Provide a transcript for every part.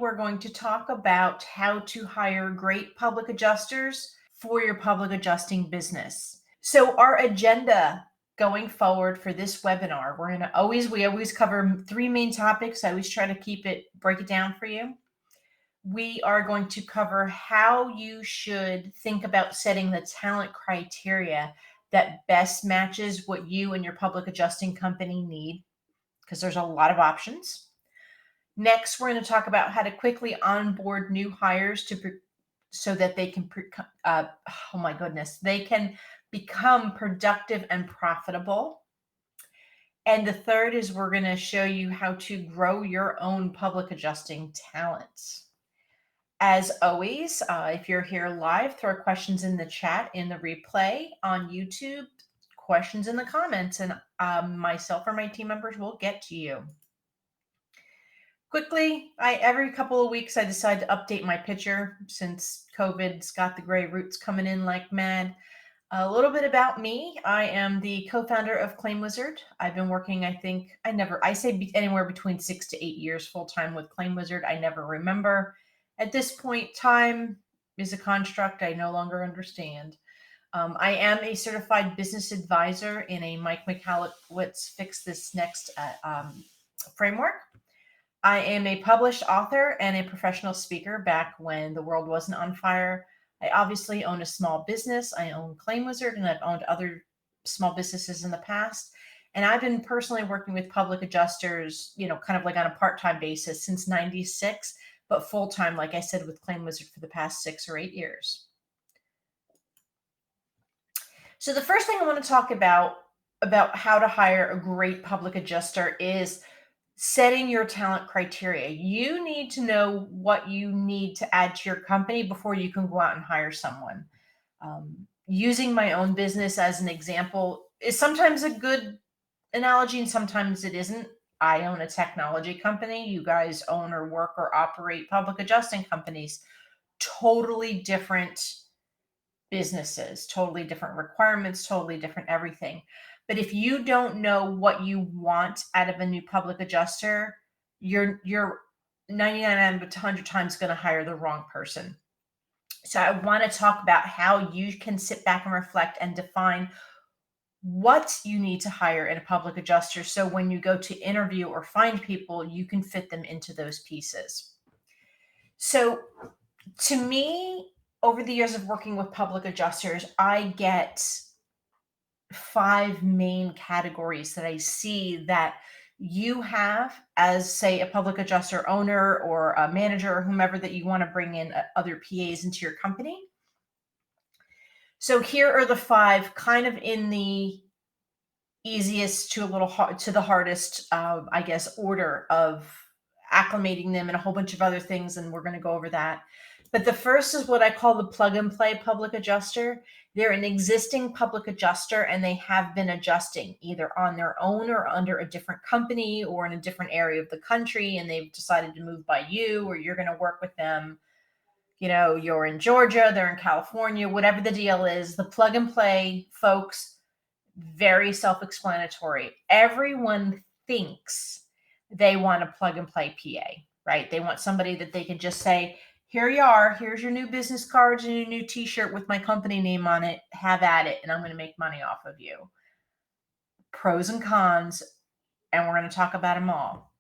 we're going to talk about how to hire great public adjusters for your public adjusting business. So our agenda going forward for this webinar, we always cover three main topics. I always try to break it down for you. We are going to cover how you should think about setting the talent criteria that best matches what you and your public adjusting company need, because there's a lot of options. Next, we're going to talk about how to quickly onboard new hires so that they can, they can become productive and profitable. And the third is we're going to show you how to grow your own public adjusting talent. As always, if you're here live, throw questions in the chat in the replay on YouTube, questions in the comments, and myself or my team members will get to you. Quickly, every couple of weeks, I decide to update my picture since COVID's got the gray roots coming in like mad. A little bit about me. I am the co-founder of ClaimWizard. I've been working, I say anywhere between 6 to 8 years full-time with ClaimWizard. I never remember. At this point, time is a construct I no longer understand. I am a certified business advisor in a Mike Michalowicz Fix This Next framework. I am a published author and a professional speaker back when the world wasn't on fire. I obviously own a small business. I own ClaimWizard, and I've owned other small businesses in the past. And I've been personally working with public adjusters, kind of like on a part-time basis since '96, but full-time, like I said, with ClaimWizard for the past 6 or 8 years. So the first thing I want to talk about how to hire a great public adjuster is setting your talent criteria. You need to know what you need to add to your company before you can go out and hire someone. Using my own business as an example is sometimes a good analogy and sometimes it isn't. I own a technology company. You guys own or work or operate public adjusting companies. Totally different businesses, totally different requirements, totally different everything. But if you don't know what you want out of a new public adjuster, you're 99 out of 100 times going to hire the wrong person. So I want to talk about how you can sit back and reflect and define what you need to hire in a public adjuster. So when you go to interview or find people, you can fit them into those pieces. So to me, over the years of working with public adjusters, I get 5 main categories that I see that you have as, say, a public adjuster owner or a manager or whomever that you want to bring in other PAs into your company. So here are the 5, kind of in the easiest to the hardest, order of acclimating them and a whole bunch of other things, and we're going to go over that. But the first is what I call the plug and play public adjuster. They're an existing public adjuster and they have been adjusting either on their own or under a different company or in a different area of the country, and they've decided to move by you or you're going to work with them. You're in Georgia, they're in California, whatever the deal is. The plug and play folks, very self-explanatory. Everyone thinks they want a plug and play PA, right? They want somebody that they can just say, here you are, here's your new business cards and your new t-shirt with my company name on it, have at it, and I'm going to make money off of you. Pros and cons, and we're going to talk about them all.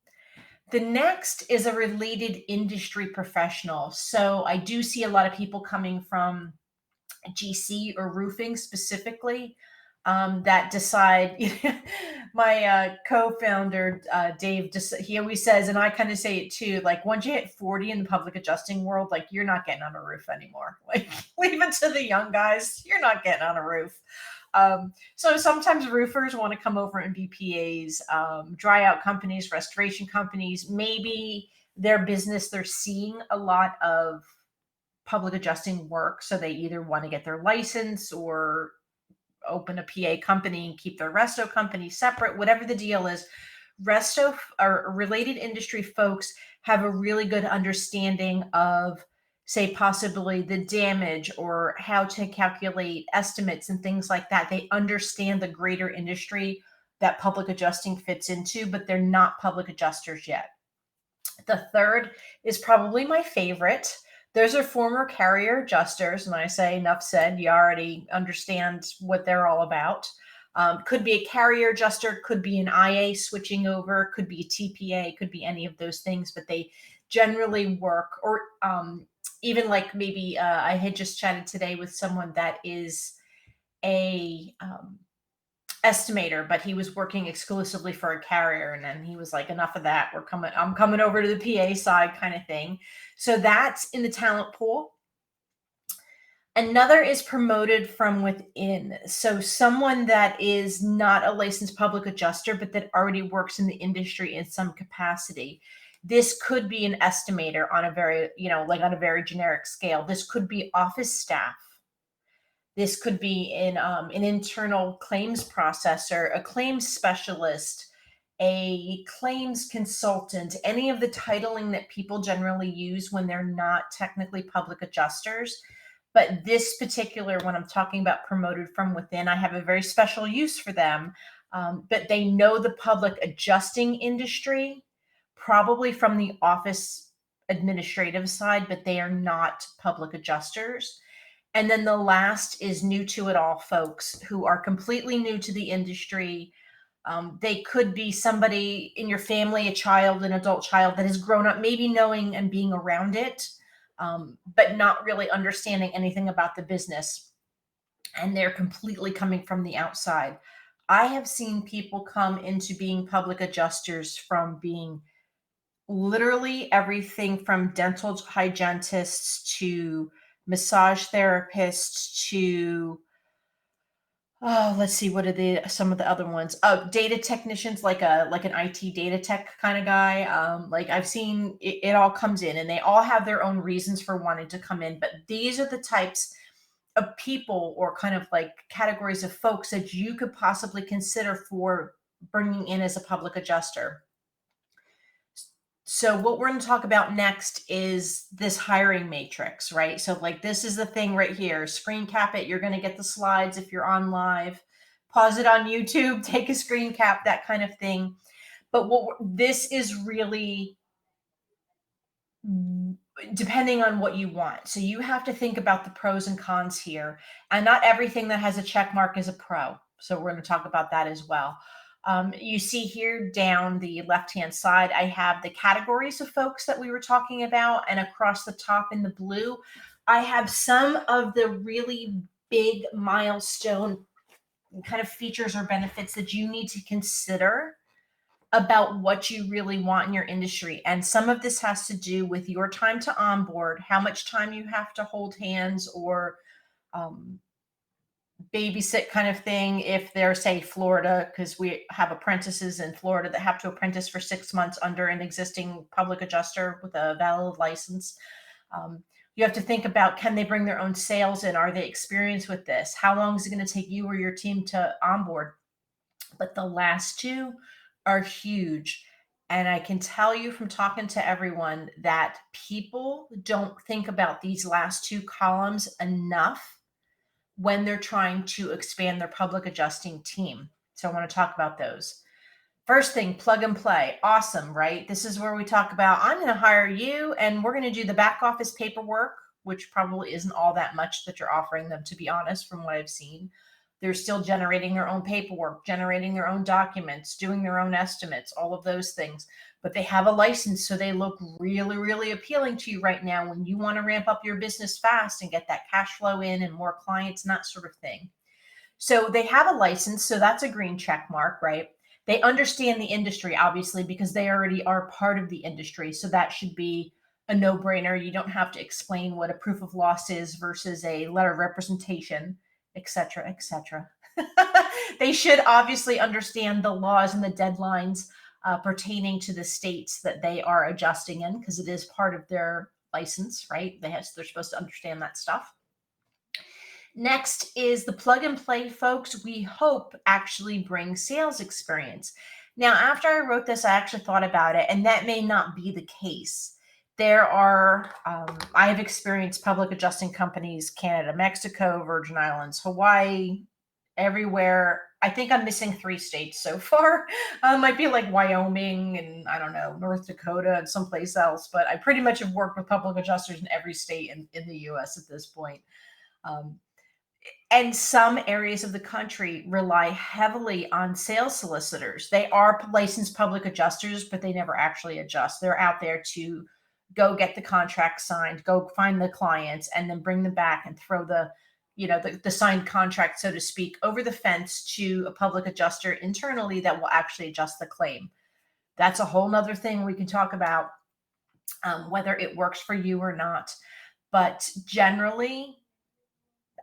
The next is a related industry professional. So I do see a lot of people coming from GC or roofing specifically that decide. My co-founder, Dave, he always says, and I kind of say it too, like once you hit 40 in the public adjusting world, like you're not getting on a roof anymore. Like leave it to the young guys. You're not getting on a roof. So sometimes roofers want to come over and be PAs, dry out companies, restoration companies, maybe their business, they're seeing a lot of public adjusting work. So they either want to get their license or open a PA company and keep their resto company separate, whatever the deal is. Resto or related industry folks have a really good understanding of, say, possibly the damage or how to calculate estimates and things like that. They understand the greater industry that public adjusting fits into, but they're not public adjusters yet. The third is probably my favorite. Those are former carrier adjusters. And when I say enough said, you already understand what they're all about. Could be a carrier adjuster, could be an IA switching over, could be a TPA, could be any of those things, but they generally work, or even like maybe I had just chatted today with someone that is a estimator, but he was working exclusively for a carrier. And then he was like, enough of that. I'm coming over to the PA side kind of thing. So that's in the talent pool. Another is promoted from within. So someone that is not a licensed public adjuster, but that already works in the industry in some capacity. This could be an estimator on a very, like on a very generic scale. This could be office staff. This could be in an internal claims processor, a claims specialist, a claims consultant, any of the titling that people generally use when they're not technically public adjusters. But this particular one, I'm talking about promoted from within, I have a very special use for them. But they know the public adjusting industry, probably from the office administrative side, but they are not public adjusters. And then the last is new to it all folks who are completely new to the industry. They could be somebody in your family, a child, an adult child that has grown up, maybe knowing and being around it, but not really understanding anything about the business. And they're completely coming from the outside. I have seen people come into being public adjusters from being literally everything from dental hygienists to massage therapists to let's see, what are some of the other ones? Data technicians, like an IT data tech kind of guy. Like I've seen it all comes in, and they all have their own reasons for wanting to come in. But these are the types of people, or kind of like categories of folks that you could possibly consider for bringing in as a public adjuster. So what we're going to talk about next is this hiring matrix, right? So like this is the thing right here. Screen cap it. You're going to get the slides if you're on live. Pause it on YouTube, take a screen cap, that kind of thing. But this is really depending on what you want. So you have to think about the pros and cons here. And not everything that has a check mark is a pro. So we're going to talk about that as well. You see here down the left-hand side, I have the categories of folks that we were talking about. And across the top in the blue, I have some of the really big milestone kind of features or benefits that you need to consider about what you really want in your industry. And some of this has to do with your time to onboard, how much time you have to hold hands or babysit kind of thing. If they're, say, Florida, because we have apprentices in Florida that have to apprentice for 6 months under an existing public adjuster with a valid license. You have to think about, can they bring their own sales in? Are they experienced with this? How long is it going to take you or your team to onboard? But the last two are huge. And I can tell you from talking to everyone that people don't think about these last two columns enough when they're trying to expand their public adjusting team. So I want to talk about those. First thing, plug and play. Awesome, right? This is where we talk about, I'm going to hire you and we're going to do the back office paperwork, which probably isn't all that much that you're offering them, to be honest, from what I've seen. They're still generating their own paperwork, generating their own documents, doing their own estimates, all of those things. But they have a license, so they look really, really appealing to you right now when you want to ramp up your business fast and get that cash flow in and more clients and that sort of thing. So they have a license, so that's a green check mark, right? They understand the industry, obviously, because they already are part of the industry. So that should be a no-brainer. You don't have to explain what a proof of loss is versus a letter of representation, et cetera, et cetera. They should obviously understand the laws and the deadlines pertaining to the states that they are adjusting in, because it is part of their license, right? They're supposed to understand that stuff. Next is the plug and play folks we hope actually bring sales experience. Now, after I wrote this, I actually thought about it, and that may not be the case. There are, I have experienced public adjusting companies, Canada, Mexico, Virgin Islands, Hawaii, everywhere. I think I'm missing 3 states so far. Might be like Wyoming and I don't know, North Dakota and someplace else, but I pretty much have worked with public adjusters in every state in the US at this point. Um, and some areas of the country rely heavily on sales solicitors. They are licensed public adjusters, but they never actually adjust. They're out there to go get the contract signed, go find the clients, and then bring them back and throw the signed contract, so to speak, over the fence to a public adjuster internally that will actually adjust the claim. That's a whole nother thing we can talk about, whether it works for you or not. But generally,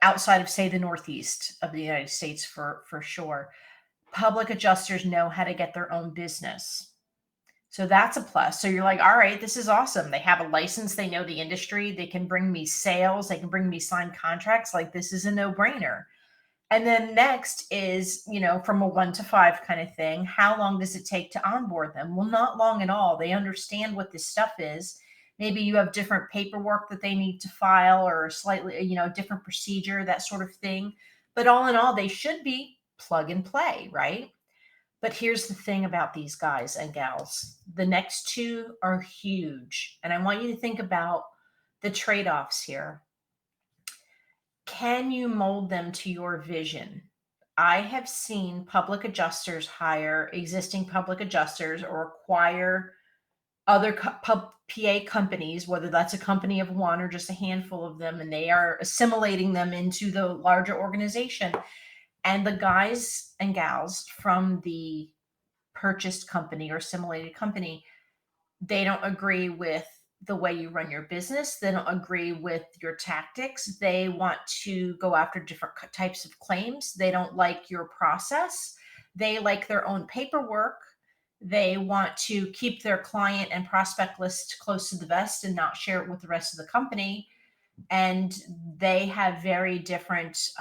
outside of say the Northeast of the United States for sure, public adjusters know how to get their own business. So that's a plus. So you're like, all right, this is awesome. They have a license, they know the industry, they can bring me sales, they can bring me signed contracts. Like this is a no-brainer. And then next is, from a 1 to 5 kind of thing, how long does it take to onboard them? Well, not long at all. They understand what this stuff is. Maybe you have different paperwork that they need to file or slightly, different procedure, that sort of thing. But all in all, they should be plug and play, right? But here's the thing about these guys and gals. The next two are huge. And I want you to think about the trade-offs here. Can you mold them to your vision? I have seen public adjusters hire existing public adjusters or acquire other PA companies, whether that's a company of one or just a handful of them, and they are assimilating them into the larger organization. And the guys and gals from the purchased company or assimilated company, they don't agree with the way you run your business. They don't agree with your tactics. They want to go after different types of claims. They don't like your process. They like their own paperwork. They want to keep their client and prospect list close to the vest and not share it with the rest of the company. And they have very different,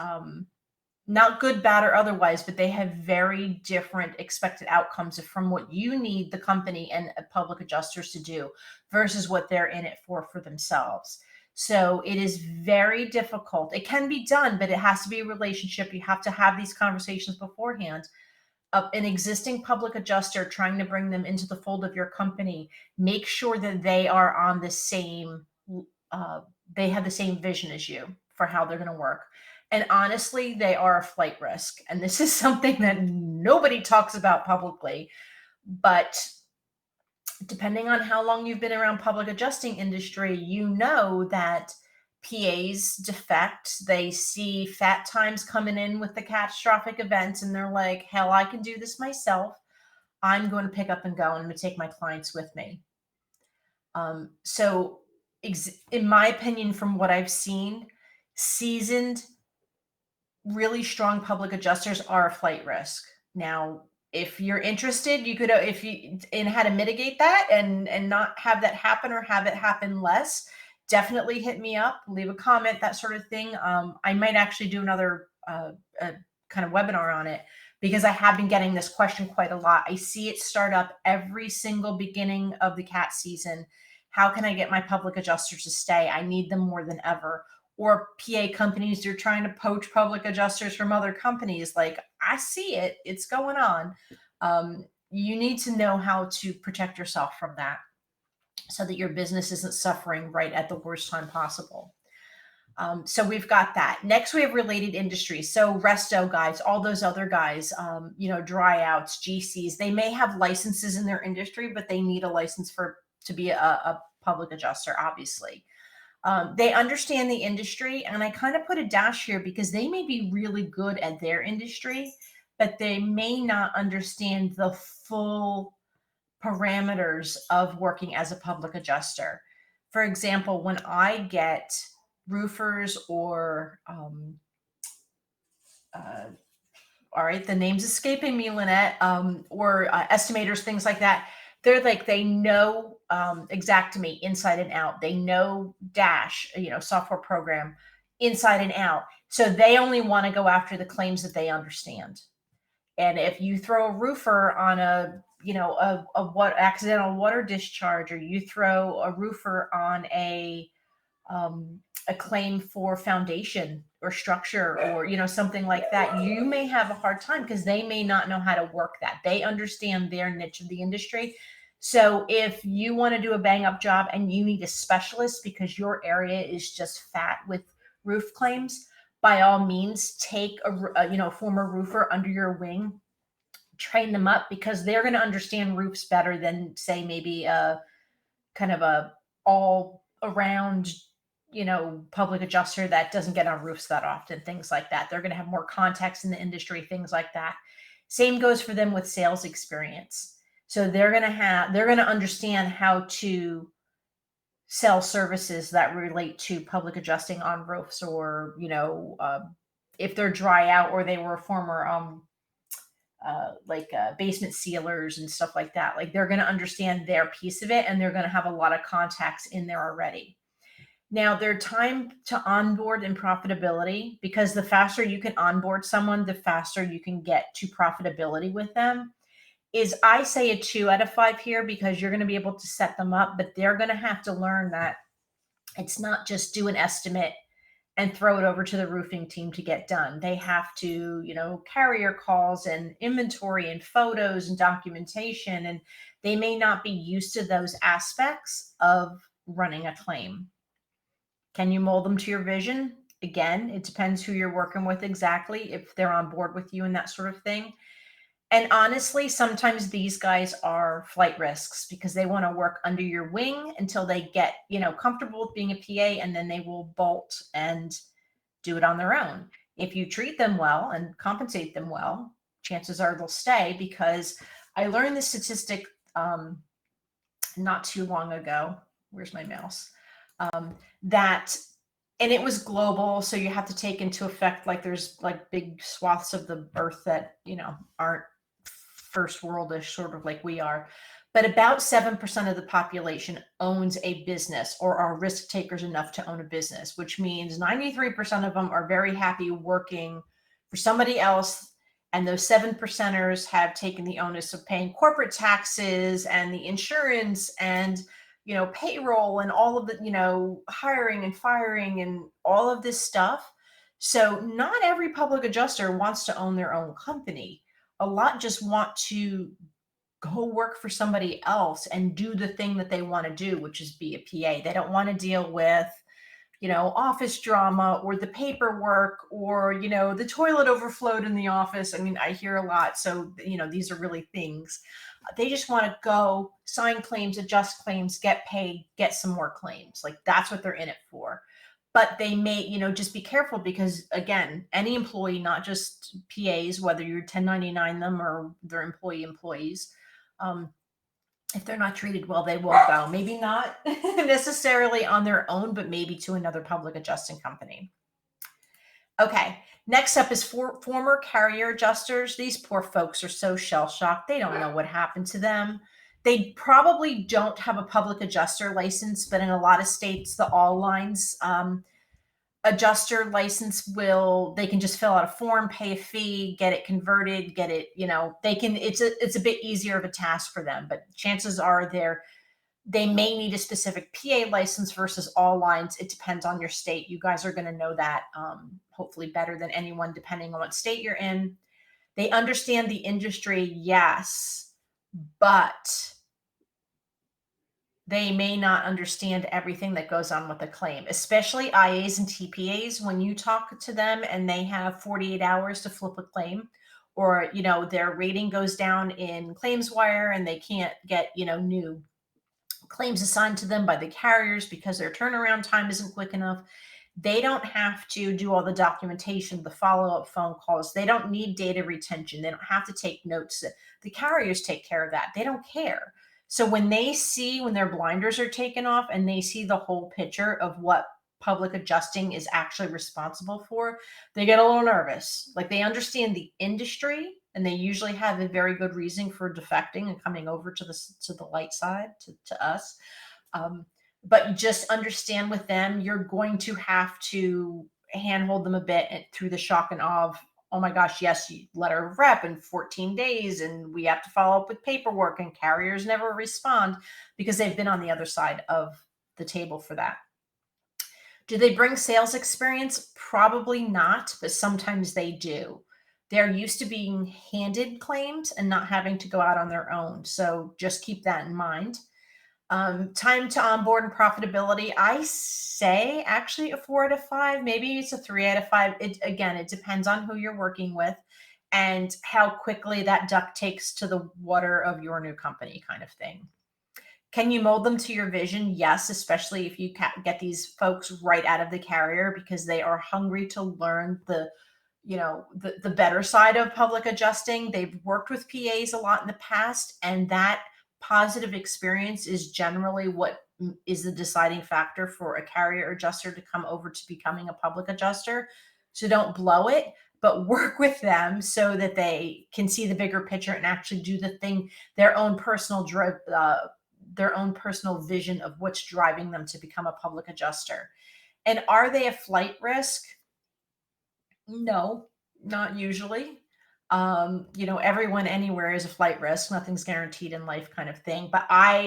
not good, bad, or otherwise, but they have very different expected outcomes from what you need the company and public adjusters to do versus what they're in it for themselves. So it is very difficult. It can be done, but it has to be a relationship. You have to have these conversations beforehand. An existing public adjuster trying to bring them into the fold of your company, make sure that they are on the same, they have the same vision as you for how they're going to work. And honestly, they are a flight risk. And this is something that nobody talks about publicly. But depending on how long you've been around public adjusting industry, you know that PAs defect. They see fat times coming in with the catastrophic events, and they're like, hell, I can do this myself. I'm going to pick up and go. I'm going to take my clients with me. So in my opinion, from what I've seen, seasoned, really strong public adjusters are a flight risk. Now, if you're interested, you could, in how to mitigate that and not have that happen or have it happen less, definitely hit me up, leave a comment, that sort of thing. I might actually do another kind of webinar on it because I have been getting this question quite a lot. I see it start up every single beginning of the cat season. How can I get my public adjusters to stay? I need them more than ever. Or PA companies, you're trying to poach public adjusters from other companies. Like, I see it, it's going on. You need to know how to protect yourself from that so that your business isn't suffering right at the worst time possible. So we've got that. Next, we have related industries. So resto guys, all those other guys, dry outs, GCs, they may have licenses in their industry, but they need a license to be a public adjuster, obviously. They understand the industry, and I kind of put a dash here because they may be really good at their industry, but they may not understand the full parameters of working as a public adjuster. For example, when I get roofers or, all right, the name's escaping me, Lynette, or estimators, things like that. They're like, they know Xactimate inside and out. They know Dash, software program inside and out. So they only want to go after the claims that they understand. And if you throw a roofer on a accidental water discharge, or you throw a roofer on a a claim for foundation or structure or something like that, you may have a hard time because they may not know how to work that. They understand their niche of the industry. So if you want to do a bang up job and you need a specialist because your area is just fat with roof claims, by all means take a former roofer under your wing, train them up, because they're going to understand roofs better than, say, maybe a kind of a all around public adjuster that doesn't get on roofs that often, things like that. They're going to have more context in the industry, things like that. Same goes for them with sales experience. So they're going to understand how to sell services that relate to public adjusting on roofs, or if they're dry out or they were a former basement sealers and stuff like that. Like, they're going to understand their piece of it, and they're going to have a lot of contacts in there already. Now, their time to onboard and profitability, because the faster you can onboard someone, the faster you can get to profitability with them, is, I say, a 2 out of 5 here, because you're going to be able to set them up, but they're going to have to learn that it's not just do an estimate and throw it over to the roofing team to get done. They have to, carrier calls and inventory and photos and documentation, and they may not be used to those aspects of running a claim. Can you mold them to your vision? Again, it depends who you're working with exactly, if they're on board with you and that sort of thing. And honestly, sometimes these guys are flight risks, because they want to work under your wing until they get, comfortable with being a PA, and then they will bolt and do it on their own. If you treat them well and compensate them well, chances are they'll stay, because I learned this statistic not too long ago. Where's my mouse? That, and it was global, so you have to take into effect, like, there's like big swaths of the earth that aren't first worldish, sort of like we are, but about 7% of the population owns a business, or are risk takers enough to own a business, which means 93% of them are very happy working for somebody else. And those 7%ers have taken the onus of paying corporate taxes and the insurance and payroll and all of the hiring and firing and all of this stuff. So not every public adjuster wants to own their own company. A lot just want to go work for somebody else and do the thing that they want to do, which is be a PA. They don't want to deal with, office drama, or the paperwork, or, the toilet overflowed in the office. I mean, I hear a lot. So, these are really things. They just want to go sign claims, adjust claims, get paid, get some more claims. Like, that's what they're in it for. But they may, just be careful, because again, any employee, not just PAs, whether you're 1099 them or they're employees, if they're not treated well, they will go. Maybe not necessarily on their own, but maybe to another public adjusting company. Okay, next up is former carrier adjusters. These poor folks are so shell-shocked. They don't know what happened to them. They probably don't have a public adjuster license, but in a lot of states, the all lines adjuster license they can just fill out a form, pay a fee, get it converted, get it, it's a bit easier of a task for them, but chances are they may need a specific PA license versus all lines. It depends on your state. You guys are going to know that hopefully better than anyone, depending on what state you're in. They understand the industry, yes, but they may not understand everything that goes on with a claim, especially IAs and TPAs. When you talk to them and they have 48 hours to flip a claim, or, their rating goes down in ClaimsWire and they can't get, new claims assigned to them by the carriers because their turnaround time isn't quick enough. They don't have to do all the documentation, the follow-up phone calls. They don't need data retention. They don't have to take notes. The carriers take care of that. They don't care. So when their blinders are taken off and they see the whole picture of what public adjusting is actually responsible for, they get a little nervous. Like, they understand the industry, and they usually have a very good reason for defecting and coming over to the light side, to us. But you just understand, with them, you're going to have to handhold them a bit through the shock and awe of, oh my gosh, yes, letter of rep in 14 days, and we have to follow up with paperwork, and carriers never respond because they've been on the other side of the table for that. Do they bring sales experience? Probably not, but sometimes they do. They're used to being handed claims and not having to go out on their own. So just keep that in mind. Time to onboard and profitability, I say actually a 4 out of 5. Maybe it's a 3 out of 5. It again, it depends on who you're working with and how quickly that duck takes to the water of your new company, kind of thing. Can you mold them to your vision? Yes, especially if you get these folks right out of the carrier because they are hungry to learn the better side of public adjusting. They've worked with PAs a lot in the past, and that positive experience is generally what is the deciding factor for a carrier adjuster to come over to becoming a public adjuster. So don't blow it, but work with them so that they can see the bigger picture and actually do the thing, their own personal vision of what's driving them to become a public adjuster. And are they a flight risk? No, not usually. Everyone anywhere is a flight risk. Nothing's guaranteed in life, kind of thing. But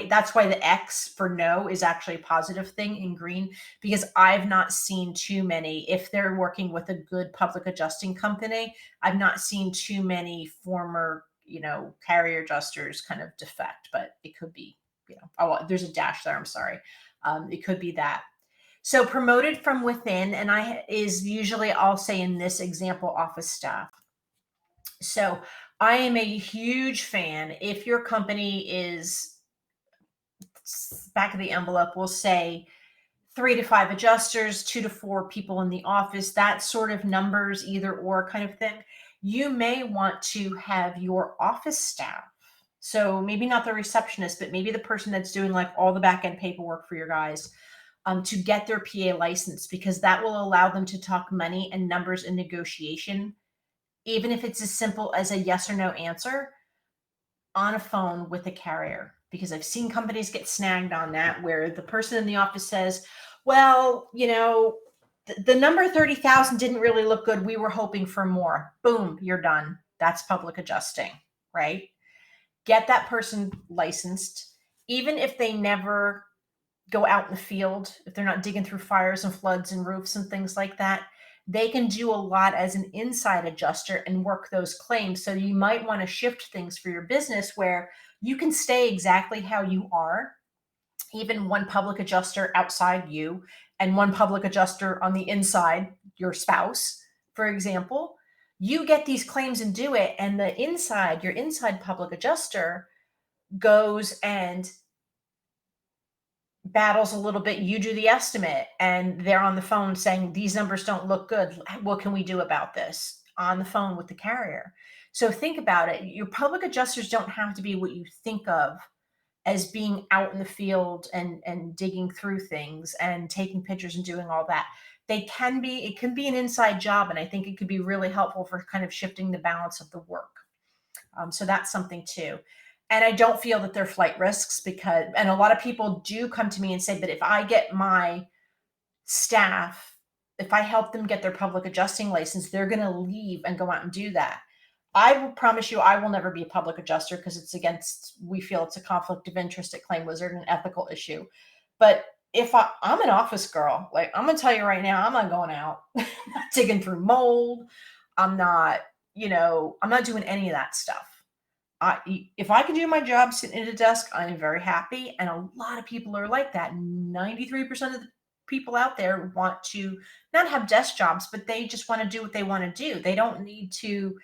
that's why the X for no is actually a positive thing in green, because I've not seen too many, if they're working with a good public adjusting company, I've not seen too many former, carrier adjusters kind of defect, but it could be, oh, there's a dash there. I'm sorry. It could be that. So promoted from within, and is usually, I'll say in this example, office staff. So I am a huge fan. If your company is back of the envelope, we'll say 3 to 5 adjusters, 2 to 4 people in the office, that sort of numbers, either or kind of thing. You may want to have your office staff. So maybe not the receptionist, but maybe the person that's doing like all the back end paperwork for your guys, to get their PA license, because that will allow them to talk money and numbers in negotiation, even if it's as simple as a yes or no answer on a phone with a carrier. Because I've seen companies get snagged on that, where the person in the office says, well, the number 30,000 didn't really look good. We were hoping for more. Boom, you're done. That's public adjusting, right? Get that person licensed, even if they never go out in the field, if they're not digging through fires and floods and roofs and things like that. They can do a lot as an inside adjuster and work those claims. So you might want to shift things for your business where you can stay exactly how you are, even one public adjuster outside you and one public adjuster on the inside, your spouse, for example. You get these claims and do it, and your inside public adjuster goes and battles a little bit. You do the estimate, and they're on the phone saying, these numbers don't look good. What can we do about this? On the phone with the carrier. So think about it. Your public adjusters don't have to be what you think of as being out in the field and digging through things and taking pictures and doing all that. It can be an inside job. And I think it could be really helpful for kind of shifting the balance of the work. So that's something too. And I don't feel that they're flight risks, and a lot of people do come to me and say, but if I get my staff, if I help them get their public adjusting license, they're going to leave and go out and do that. I will promise you, I will never be a public adjuster, because we feel it's a conflict of interest at ClaimWizard, an ethical issue. But if I'm an office girl, like I'm going to tell you right now, I'm not going out, I'm not digging through mold. I'm not doing any of that stuff. If I can do my job sitting at a desk, I'm very happy. And a lot of people are like that. 93% of the people out there want to not have desk jobs, but they just want to do what they want to do. They don't need to,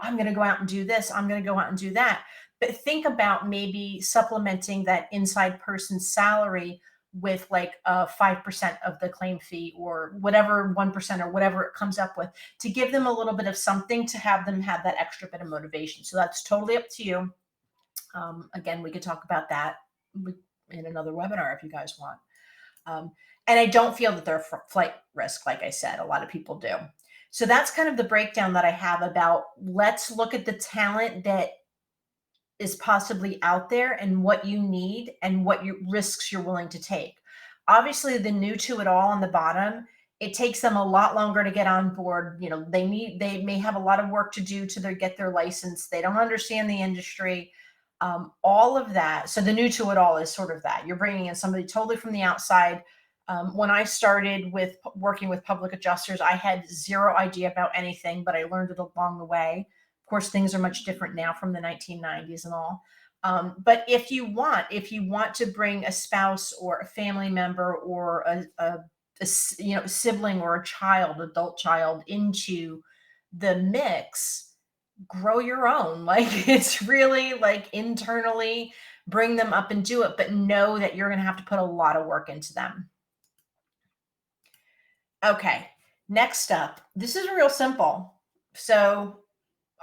I'm going to go out and do this. I'm going to go out and do that. But think about maybe supplementing that inside person's salary with like 5% of the claim fee, or whatever, 1%, or whatever it comes up with, to give them a little bit of something to have them have that extra bit of motivation. So that's totally up to you. Again, we could talk about that in another webinar if you guys want. And I don't feel that they're flight risk. Like I said, a lot of people do. So that's kind of the breakdown that I have about, let's look at the talent that is possibly out there and what you need and what risks you're willing to take. Obviously, the new to it all on the bottom, it takes them a lot longer to get on board. They may have a lot of work to do to get their license. They don't understand the industry, all of that. So the new to it all is sort of that. You're bringing in somebody totally from the outside, When I started with working with public adjusters, I had zero idea about anything, but I learned it along the way. Of course, things are much different now from the 1990s and all. But if you want to bring a spouse or a family member or sibling or a child, adult child into the mix, grow your own. Like it's really like internally bring them up and do it, but know that you're going to have to put a lot of work into them. Okay, next up, this is real simple. So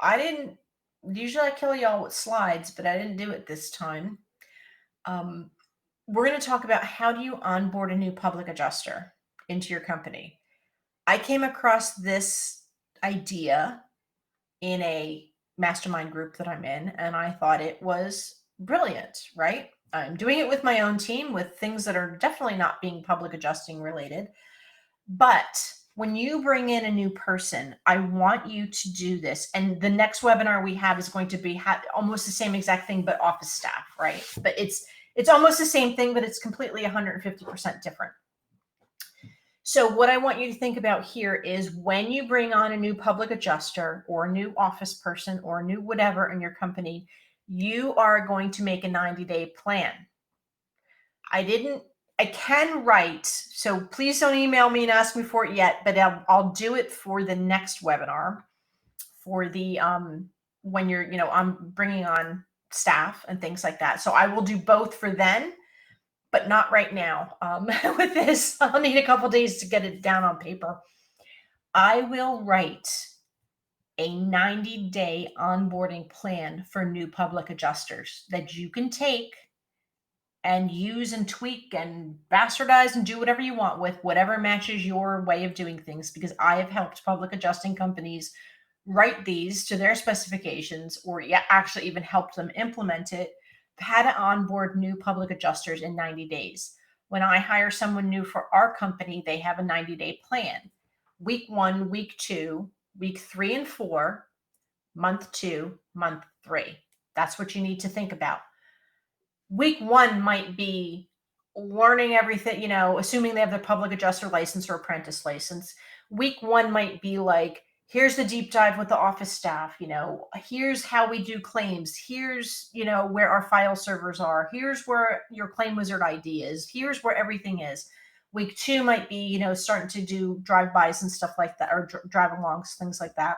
I didn't, usually I kill y'all with slides, but I didn't do it this time. We're going to talk about how do you onboard a new public adjuster into your company. I came across this idea in a mastermind group that I'm in, and I thought it was brilliant, right? I'm doing it with my own team with things that are definitely not being public adjusting related. But when you bring in a new person, I want you to do this. And the next webinar we have is going to be almost the same exact thing, but office staff, right? But it's almost the same thing, but it's completely 150% different. So what I want you to think about here is when you bring on a new public adjuster or a new office person or a new whatever in your company, you are going to make a 90-day plan. I can write, so please don't email me and ask me for it yet, but I'll do it for the next webinar for the, when you're, I'm bringing on staff and things like that. So I will do both for then, but not right now. With this, I'll need a couple days to get it down on paper. I will write a 90-day onboarding plan for new public adjusters that you can take and use and tweak and bastardize and do whatever you want with, whatever matches your way of doing things, because I have helped public adjusting companies write these to their specifications, or actually even helped them implement it. I've had to onboard new public adjusters in 90 days. When I hire someone new for our company, they have a 90-day plan. Week 1, week 2, week 3 and 4, month 2, month 3. That's what you need to think about. Week 1 might be learning everything, assuming they have their public adjuster license or apprentice license. Week 1 might be like, here's the deep dive with the office staff, here's how we do claims. Here's, where our file servers are. Here's where your ClaimWizard ID is. Here's where everything is. Week 2 might be, starting to do drive-bys and stuff like that, or drive-alongs, things like that.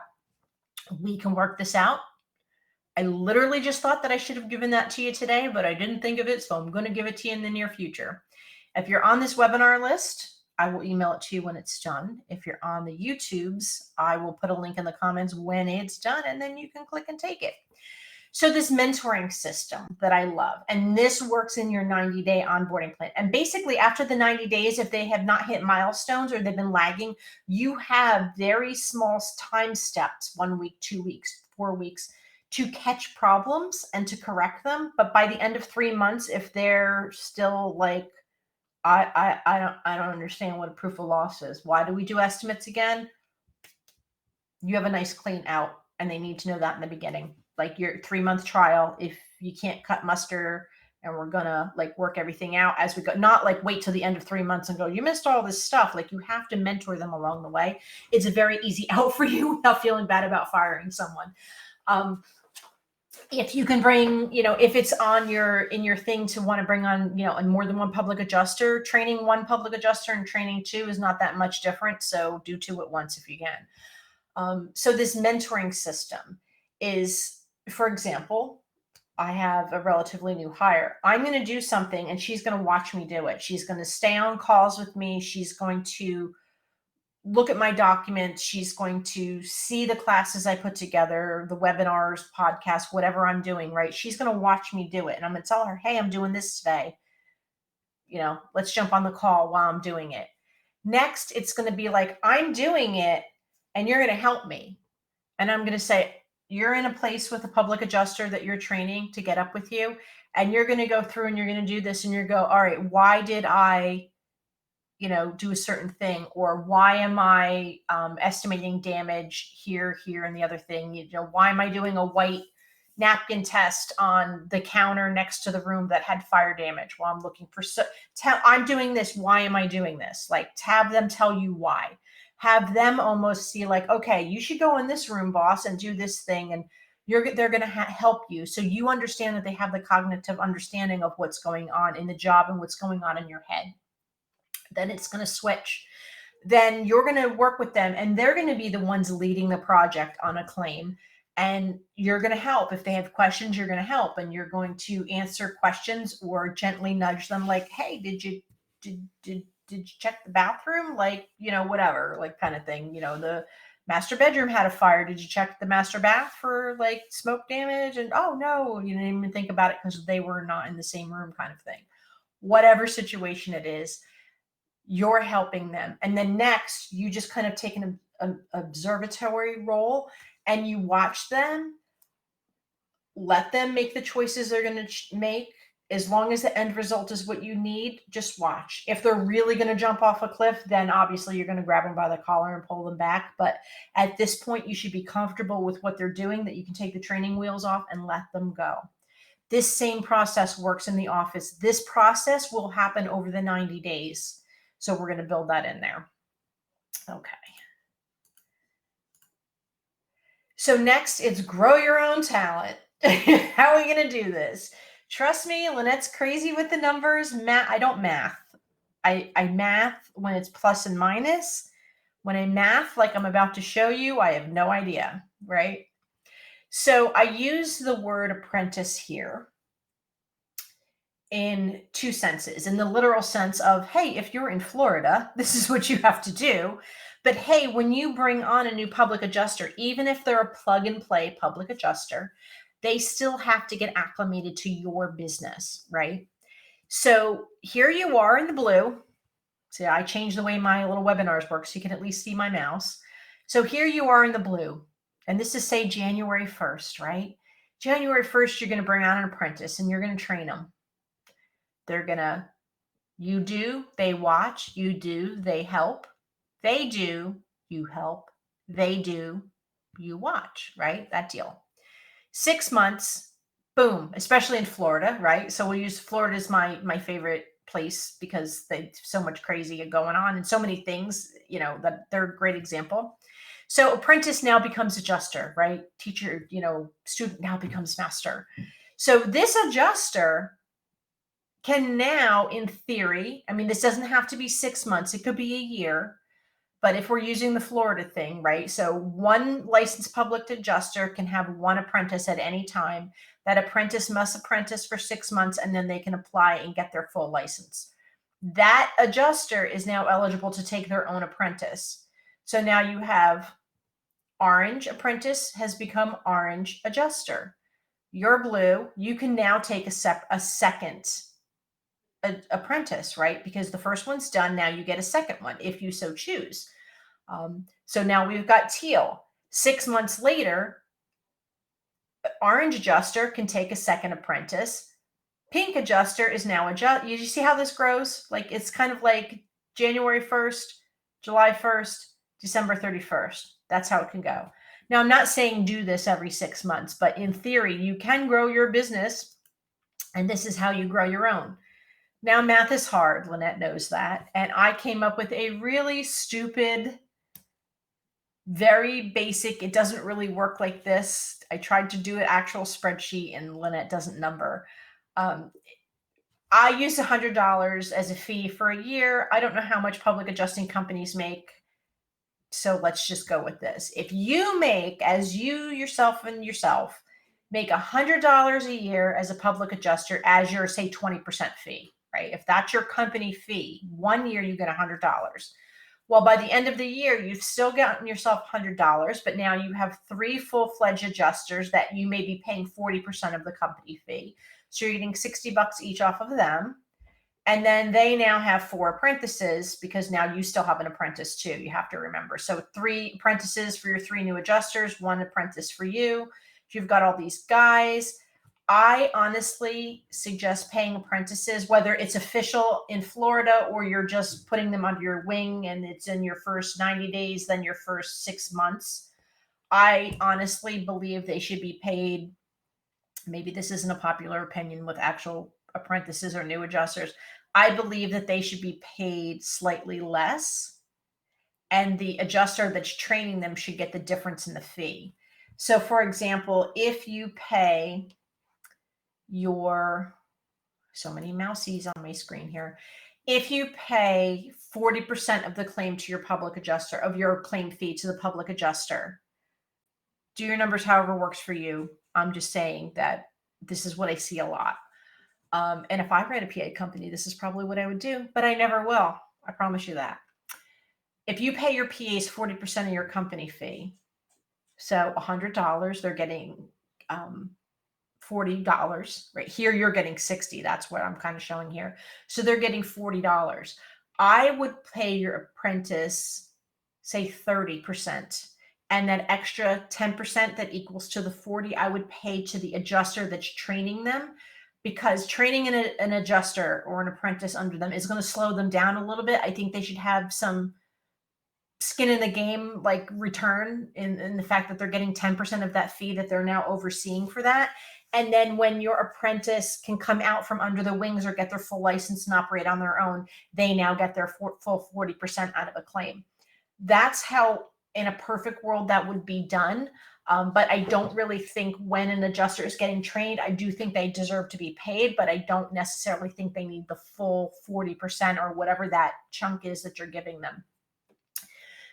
We can work this out. I literally just thought that I should have given that to you today, but I didn't think of it, so I'm going to give it to you in the near future. If you're on this webinar list, I will email it to you when it's done. If you're on the YouTubes, I will put a link in the comments when it's done, and then you can click and take it. So this mentoring system that I love, and this works in your 90-day onboarding plan. And basically after the 90 days, if they have not hit milestones or they've been lagging, you have very small time steps, 1 week, 2 weeks, 4 weeks, to catch problems and to correct them. But by the end of 3 months, if they're still like, I don't understand what a proof of loss is. Why do we do estimates again? You have a nice clean out, and they need to know that in the beginning. Like your 3-month trial, if you can't cut muster and we're gonna like work everything out as we go, not like wait till the end of 3 months and go, you missed all this stuff. Like you have to mentor them along the way. It's a very easy out for you without feeling bad about firing someone. If you can bring, if it's in your thing to want to bring on, more than one public adjuster, training one public adjuster and training 2 is not that much different. So do 2 at once if you can. So this mentoring system is, for example, I have a relatively new hire. I'm going to do something and she's going to watch me do it. She's going to stay on calls with me. She's going to look at my documents. She's going to see the classes I put together, the webinars, podcasts, whatever I'm doing, right? She's going to watch me do it. And I'm going to tell her, hey, I'm doing this today. Let's jump on the call while I'm doing it. Next, it's going to be like, I'm doing it and you're going to help me. And I'm going to say, you're in a place with a public adjuster that you're training to get up with you. And you're going to go through and you're going to do this and you're go, all right, why did I do a certain thing, or why am I estimating damage here, and the other thing, why am I doing a white napkin test on the counter next to the room that had fire damage while I'm looking for, I'm doing this. Why am I doing this? Like, have them tell you why. Have them almost see like, okay, you should go in this room, boss, and do this thing. And they're going to help you. So you understand that they have the cognitive understanding of what's going on in the job and what's going on in your head. Then it's going to switch. Then you're going to work with them and they're going to be the ones leading the project on a claim. And you're going to help. If they have questions, you're going to help, and you're going to answer questions or gently nudge them like, hey, did you check the bathroom? Like, whatever, like, kind of thing. The master bedroom had a fire. Did you check the master bath for like smoke damage? And oh no, you didn't even think about it because they were not in the same room, kind of thing. Whatever situation it is, you're helping them. And then next, you just kind of take an observatory role and you watch them, let them make the choices they're going to make. As long as the end result is what you need, just watch. If they're really going to jump off a cliff, then obviously you're going to grab them by the collar and pull them back. But at this point, you should be comfortable with what they're doing, that you can take the training wheels off and let them go. This same process works in the office. This process will happen over the 90 days. So we're going to build that in there. Okay. So next, it's grow your own talent. How are we going to do this? Trust me, Lynette's crazy with the numbers. I don't math. I math when it's plus and minus. When I math like I'm about to show you, I have no idea, right? So I use the word apprentice here in two senses. In the literal sense of, hey, if you're in Florida, this is what you have to do. But hey, when you bring on a new public adjuster, even if they're a plug and play public adjuster, they still have to get acclimated to your business, right? So here you are in the blue. See, I changed the way my little webinars work so you can at least see my mouse. So here you are in the blue. And this is, say, January 1st, right? January 1st, you're going to bring on an apprentice and you're going to train them. They're going to, you do, they watch, you do, they help. They do, you help. They do, you watch, right? That deal. 6 months, boom, especially in Florida, right? So we'll use Florida as my favorite place because they so much crazy going on and so many things, that they're a great example. So apprentice now becomes adjuster, right? Teacher, student now becomes master. So this adjuster can now, in theory, this doesn't have to be 6 months, it could be a year. But if we're using the Florida thing, right? So one licensed public adjuster can have one apprentice at any time. That apprentice must apprentice for 6 months, and then they can apply and get their full license. That adjuster is now eligible to take their own apprentice. So now you have orange apprentice has become orange adjuster. You're blue. You can now take a second apprentice, right? Because the first one's done. Now you get a second one if you so choose. So now we've got teal. 6 months later, orange adjuster can take a second apprentice. Pink adjuster is now you see how this grows? Like, it's kind of like January 1st, July 1st, December 31st. That's how it can go. Now, I'm not saying do this every 6 months, but in theory, you can grow your business, and this is how you grow your own. Now, math is hard. Lynette knows that. And I came up with a really stupid, very basic, it doesn't really work like this. I tried to do an actual spreadsheet and Lynette doesn't number. I use $100 as a fee for a year. I don't know how much public adjusting companies make. So let's just go with this. If you make, as you yourself make $100 a year as a public adjuster as your, say, 20% fee, right? If that's your company fee, 1 year you get $100. Well, by the end of the year, you've still gotten yourself $100, but now you have 3 full-fledged adjusters that you may be paying 40% of the company fee. So you're getting $60 each off of them. And then they now have 4 apprentices because now you still have an apprentice too. You have to remember. So 3 apprentices for your 3 new adjusters, 1 apprentice for you. If you've got all these guys, I honestly suggest paying apprentices, whether it's official in Florida or you're just putting them under your wing and it's in your first 90 days, then your first 6 months. I honestly believe they should be paid maybe this isn't a popular opinion with actual apprentices or new adjusters. I believe that they should be paid slightly less, and the adjuster that's training them should get the difference in the fee. So, for example, if you pay your, so many mousies on my screen here. If you pay 40% of the claim to your public adjuster, of your claim fee to the public adjuster, do your numbers however works for you. I'm just saying that this is what I see a lot. And if I ran a PA company, this is probably what I would do, but I never will. I promise you that. If you pay your PAs 40% of your company fee, so $100, they're getting $40, right? Here you're getting 60. That's what I'm kind of showing here. So they're getting $40. I would pay your apprentice, say 30%. And that extra 10% that equals to the 40, I would pay to the adjuster that's training them, because training an adjuster or an apprentice under them is going to slow them down a little bit. I think they should have some skin in the game, like return in the fact that they're getting 10% of that fee that they're now overseeing for that. And then when your apprentice can come out from under the wings or get their full license and operate on their own, they now get their full 40% out of a claim. That's how, in a perfect world, that would be done. But I don't really think when an adjuster is getting trained, I do think they deserve to be paid, but I don't necessarily think they need the full 40% or whatever that chunk is that you're giving them.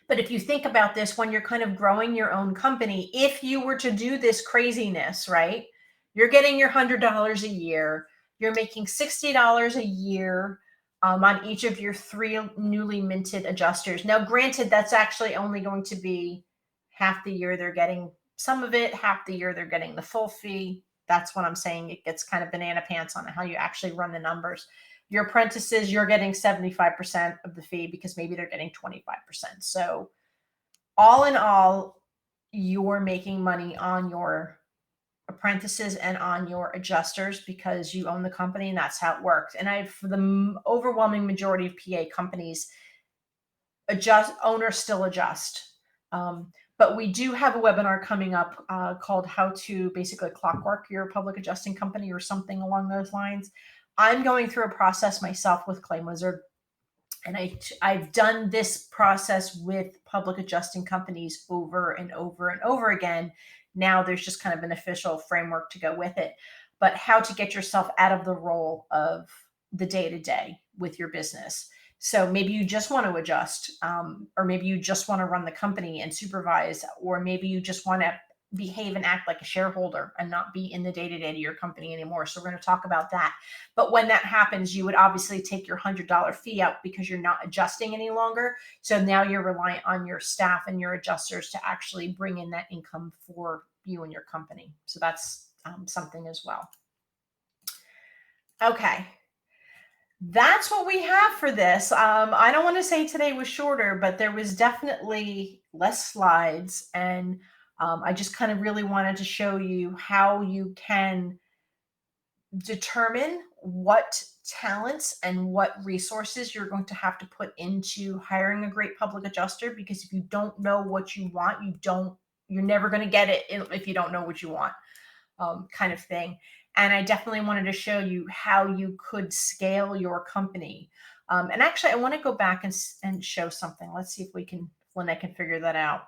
But if you think about this, when you're kind of growing your own company, if you were to do this craziness, right? You're getting your $100 a year, you're making $60 a year on each of your 3 newly minted adjusters. Now, granted, that's actually only going to be half the year they're getting some of it, half the year they're getting the full fee. That's what I'm saying. It gets kind of banana pants on how you actually run the numbers. Your apprentices, you're getting 75% of the fee because maybe they're getting 25%. So all in all, you're making money on your apprentices and on your adjusters because you own the company, and that's how it works. And for the overwhelming majority of PA companies, owners still adjust. But we do have a webinar coming up called How to Basically Clockwork Your Public Adjusting Company or something along those lines. I'm going through a process myself with ClaimWizard, and I've done this process with public adjusting companies over and over and over again. Now there's just kind of an official framework to go with it, but how to get yourself out of the role of the day-to-day with your business. So maybe you just want to adjust, or maybe you just want to run the company and supervise, or maybe you just want to behave and act like a shareholder and not be in the day-to-day of your company anymore. So we're going to talk about that. But when that happens, you would obviously take your $100 fee out because you're not adjusting any longer. So now you're reliant on your staff and your adjusters to actually bring in that income for you and your company. So that's something as well. Okay. That's what we have for this. I don't want to say today was shorter, but there was definitely less slides, and I just kind of really wanted to show you how you can determine what talents and what resources you're going to have to put into hiring a great public adjuster, because if you don't know what you want, you're never going to get it if you don't know what you want, kind of thing. And I definitely wanted to show you how you could scale your company. And actually, I want to go back and show something. Let's see if Lynette can figure that out.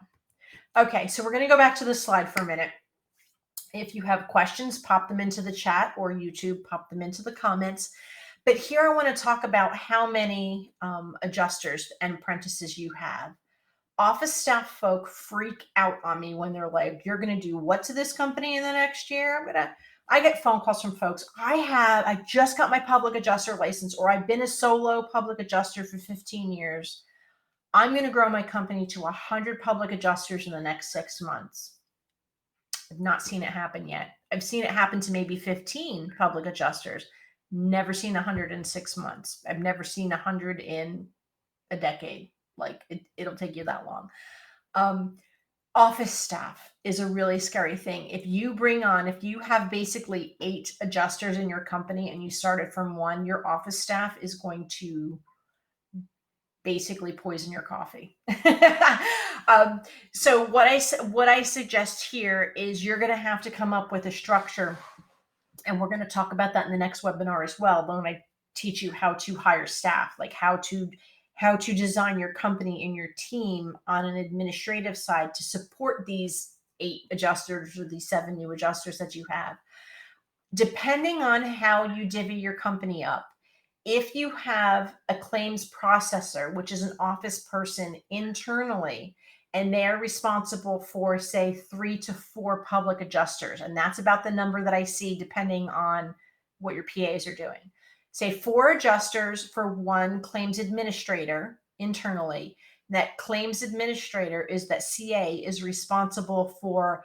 Okay, so we're going to go back to the slide for a minute. If you have questions, pop them into the chat, or YouTube, pop them into the comments. But here I want to talk about how many adjusters and apprentices you have. Office staff folk freak out on me when they're like, you're going to do what to this company in the next year? I get phone calls from folks. I just got my public adjuster license, or I've been a solo public adjuster for 15 years. I'm going to grow my company to 100 public adjusters in the next 6 months. I've not seen it happen yet. I've seen it happen to maybe 15 public adjusters. Never seen 100 in 6 months. I've never seen 100 in a decade. Like it'll take you that long. Office staff is a really scary thing. If you have basically 8 adjusters in your company and you started from 1, your office staff is going to basically poison your coffee. So what I suggest here is you're going to have to come up with a structure And we're going to talk about that in the next webinar as well, when I teach you how to hire staff, like how to design your company and your team on an administrative side to support these 8 adjusters or these 7 new adjusters that you have. Depending on how you divvy your company up, if you have a claims processor, which is an office person internally, and they're responsible for, say, 3 to 4 public adjusters, and that's about the number that I see depending on what your PAs are doing. Say 4 adjusters for 1 claims administrator internally. That claims administrator is that CA is responsible for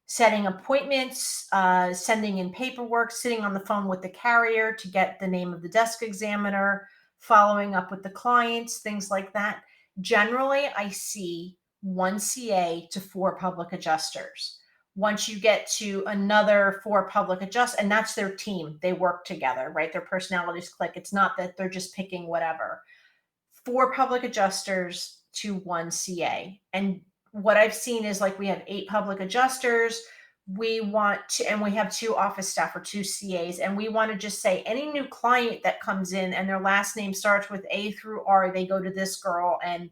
setting appointments, sending in paperwork, sitting on the phone with the carrier to get the name of the desk examiner, following up with the clients, things like that. Generally, I see 1 CA to 4 public adjusters. Once you get to another 4 public adjusters, and that's their team, they work together, right? Their personalities click. It's not that they're just picking whatever. 4 public adjusters to 1 CA. And what I've seen is, like, we have 8 public adjusters. We want to, and we have 2 office staff or 2 CAs, and we want to just say any new client that comes in and their last name starts with A through R, they go to this girl. And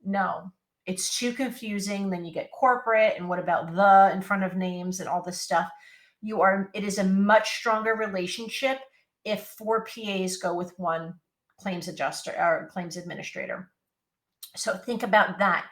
no, it's too confusing. Then you get corporate, and what about the in front of names and all this stuff. It is a much stronger relationship if 4 PAs go with 1 claims adjuster or claims administrator. So think about that.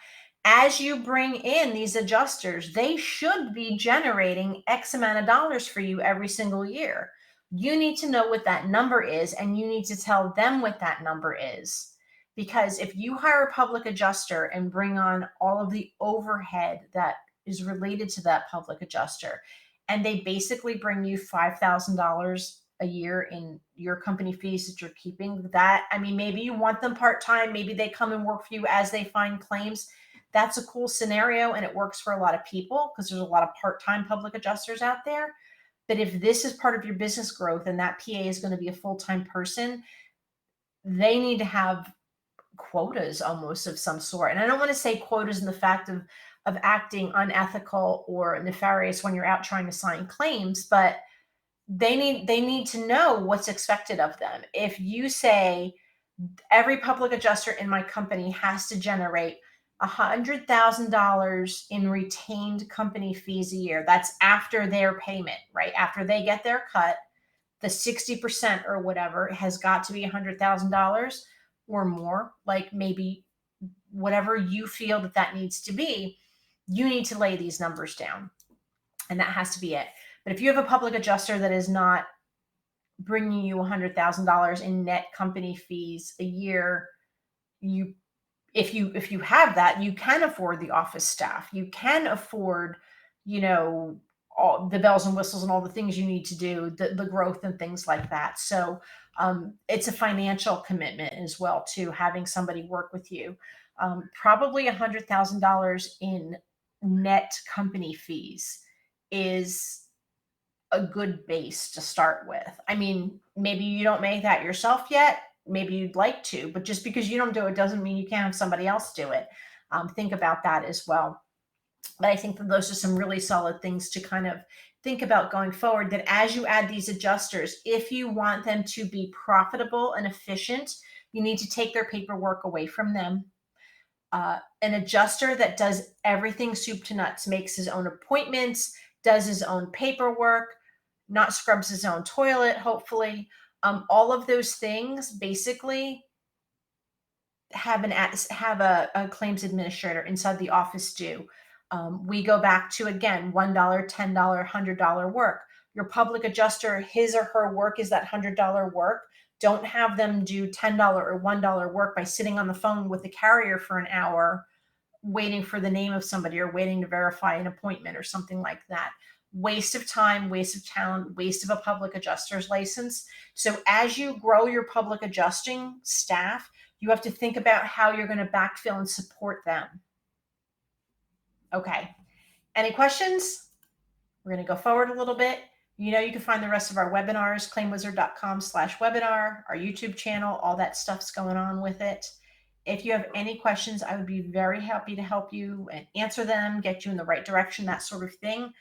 As you bring in these adjusters, they should be generating X amount of dollars for you every single year. You need to know what that number is, and you need to tell them what that number is. Because if you hire a public adjuster and bring on all of the overhead that is related to that public adjuster, and they basically bring you $5,000 a year in your company fees that you're keeping, that, I mean, maybe you want them part-time, maybe they come and work for you as they find claims. That's a cool scenario, and it works for a lot of people because there's a lot of part-time public adjusters out there. But if this is part of your business growth and that PA is going to be a full-time person, they need to have quotas almost of some sort. And I don't want to say quotas in the fact of acting unethical or nefarious when you're out trying to sign claims, but they need to know what's expected of them. If you say every public adjuster in my company has to generate $100,000 in retained company fees a year, that's after their payment, right? After they get their cut, the 60% or whatever has got to be $100,000 or more, like maybe whatever you feel that needs to be. You need to lay these numbers down, and that has to be it. But if you have a public adjuster that is not bringing you $100,000 in net company fees a year, if you have that, you can afford the office staff. You can afford, all the bells and whistles and all the things you need to do, the growth and things like that. So it's a financial commitment as well to having somebody work with you. Probably $100,000 in net company fees is a good base to start with. I mean, maybe you don't make that yourself yet. Maybe you'd like to, but just because you don't do it doesn't mean you can't have somebody else do it. Think about that as well. But I think that those are some really solid things to kind of think about going forward, that as you add these adjusters, if you want them to be profitable and efficient, you need to take their paperwork away from them. An adjuster that does everything soup to nuts, makes his own appointments, does his own paperwork, not scrubs his own toilet, hopefully. All of those things basically have a claims administrator inside the office do. We go back to, again, $1, $10, $100 work. Your public adjuster, his or her work is that $100 work. Don't have them do $10 or $1 work by sitting on the phone with the carrier for an hour waiting for the name of somebody or waiting to verify an appointment or something like that. Waste of time, waste of talent, waste of a public adjuster's license. So as you grow your public adjusting staff, you have to think about how you're going to backfill and support them. Okay. Any questions? We're going to go forward a little bit. You can find the rest of our webinars, claimwizard.com/webinar, our YouTube channel, all that stuff's going on with it. If you have any questions, I would be very happy to help you and answer them, get you in the right direction, that sort of thing.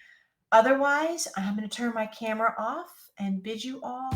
Otherwise, I'm going to turn my camera off and bid you all